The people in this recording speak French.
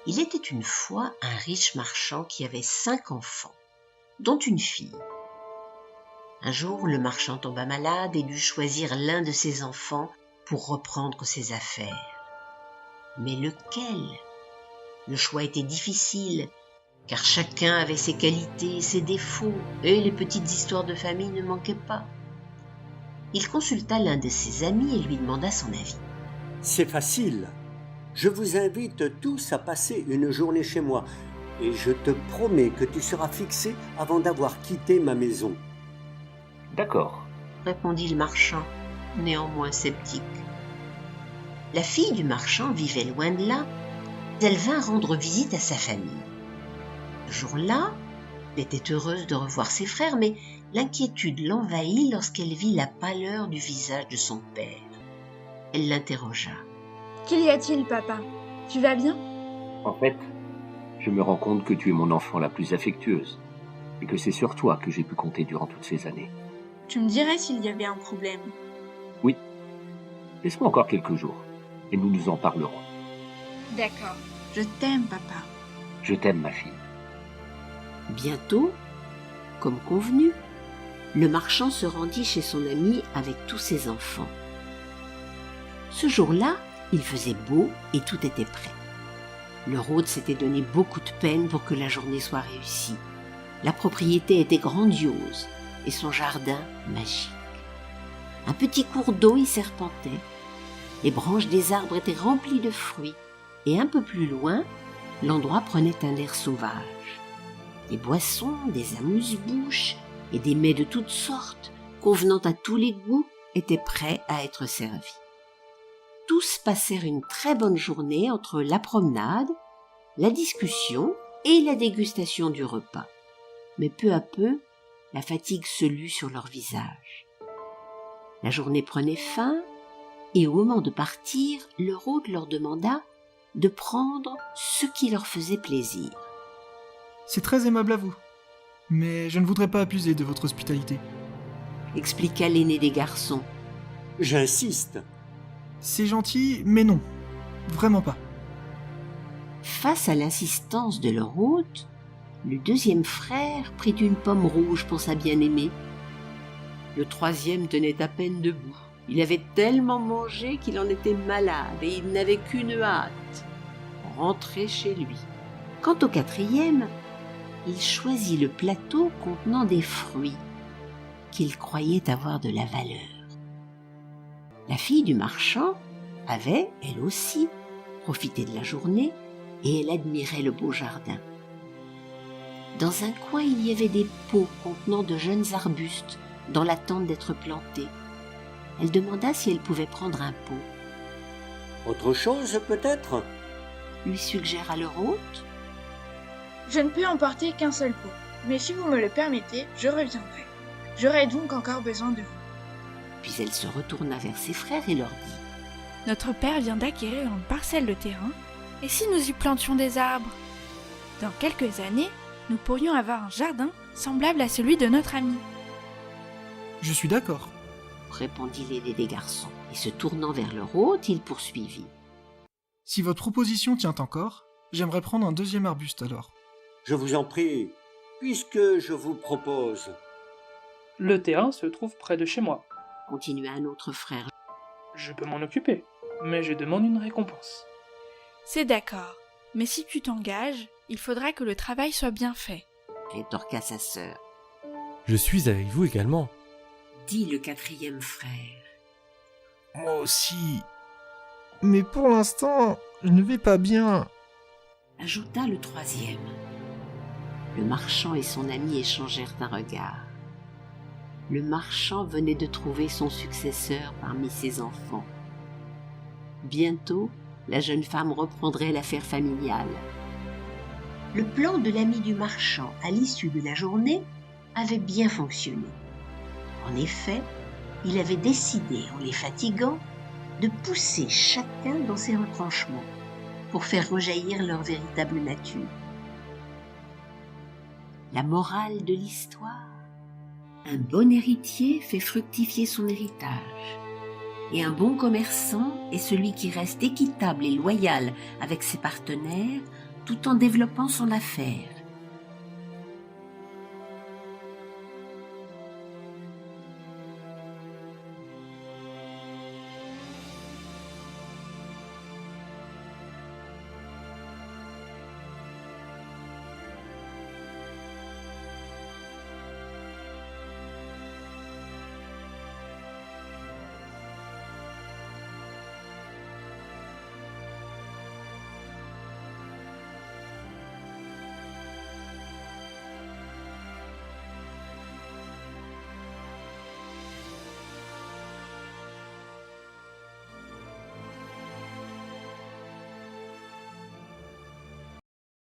Il était une fois un riche marchand qui avait 5 enfants, dont une fille. Un jour, le marchand tomba malade et dut choisir l'un de ses enfants pour reprendre ses affaires. Mais lequel ? Le choix était difficile, car chacun avait ses qualités et ses défauts, et les petites histoires de famille ne manquaient pas. Il consulta l'un de ses amis et lui demanda son avis. « C'est facile. Je vous invite tous à passer une journée chez moi, et je te promets que tu seras fixé avant d'avoir quitté ma maison. » « D'accord, » répondit le marchand, néanmoins sceptique. La fille du marchand vivait loin de là. Elle vint rendre visite à sa famille. Ce jour-là, elle était heureuse de revoir ses frères, mais l'inquiétude l'envahit lorsqu'elle vit la pâleur du visage de son père. Elle l'interrogea. « Qu'y a-t-il, papa ? Tu vas bien ? » En fait, je me rends compte que tu es mon enfant la plus affectueuse et que c'est sur toi que j'ai pu compter durant toutes ces années. Tu me dirais s'il y avait un problème. Oui. Laisse-moi encore quelques jours et nous nous en parlerons. D'accord. Je t'aime, papa. Je t'aime, ma fille. Bientôt, comme convenu, le marchand se rendit chez son ami avec tous ses enfants. Ce jour-là, il faisait beau et tout était prêt. Le hôte s'était donné beaucoup de peine pour que la journée soit réussie. La propriété était grandiose et son jardin magique. Un petit cours d'eau y serpentait. Les branches des arbres étaient remplies de fruits et un peu plus loin, l'endroit prenait un air sauvage. Des boissons, des amuse-bouches et des mets de toutes sortes, convenant à tous les goûts, étaient prêts à être servis. Tous passèrent une très bonne journée entre la promenade, la discussion et la dégustation du repas. Mais peu à peu, la fatigue se lut sur leurs visages. La journée prenait fin et au moment de partir, le hôte leur demanda de prendre ce qui leur faisait plaisir. « C'est très aimable à vous, mais je ne voudrais pas abuser de votre hospitalité. » expliqua l'aîné des garçons. « J'insiste. » « C'est gentil, mais non, vraiment pas. » Face à l'insistance de leur hôte, le deuxième frère prit une pomme rouge pour sa bien-aimée. Le troisième tenait à peine debout. Il avait tellement mangé qu'il en était malade et il n'avait qu'une hâte, rentrer chez lui. Quant au quatrième, il choisit le plateau contenant des fruits qu'il croyait avoir de la valeur. La fille du marchand avait, elle aussi, profité de la journée et elle admirait le beau jardin. Dans un coin, il y avait des pots contenant de jeunes arbustes dans l'attente d'être plantés. Elle demanda si elle pouvait prendre un pot. « Autre chose, peut-être ?» lui suggéra le hôte. « Je ne peux emporter qu'un seul pot, mais si vous me le permettez, je reviendrai. J'aurai donc encore besoin de vous. » Puis elle se retourna vers ses frères et leur dit : « Notre père vient d'acquérir une parcelle de terrain, et si nous y plantions des arbres ? Dans quelques années, nous pourrions avoir un jardin semblable à celui de notre ami. » « Je suis d'accord. » répondit l'aîné des garçons, et se tournant vers leur hôte, il poursuivit. « Si votre proposition tient encore, j'aimerais prendre un deuxième arbuste alors. » « Je vous en prie, puisque je vous propose. » « Le terrain se trouve près de chez moi. » continua un autre frère. « Je peux m'en occuper, mais je demande une récompense. » C'est d'accord, mais si tu t'engages, il faudra que le travail soit bien fait. Rétorqua sa sœur. « Je suis avec vous également. » dit le quatrième frère. « Moi aussi. Mais pour l'instant, je ne vais pas bien. » ajouta le troisième. Le marchand et son ami échangèrent un regard. Le marchand venait de trouver son successeur parmi ses enfants. Bientôt, la jeune femme reprendrait l'affaire familiale. Le plan de l'ami du marchand à l'issue de la journée avait bien fonctionné. En effet, il avait décidé, en les fatiguant, de pousser chacun dans ses retranchements pour faire rejaillir leur véritable nature. La morale de l'histoire : un bon héritier fait fructifier son héritage, et un bon commerçant est celui qui reste équitable et loyal avec ses partenaires tout en développant son affaire.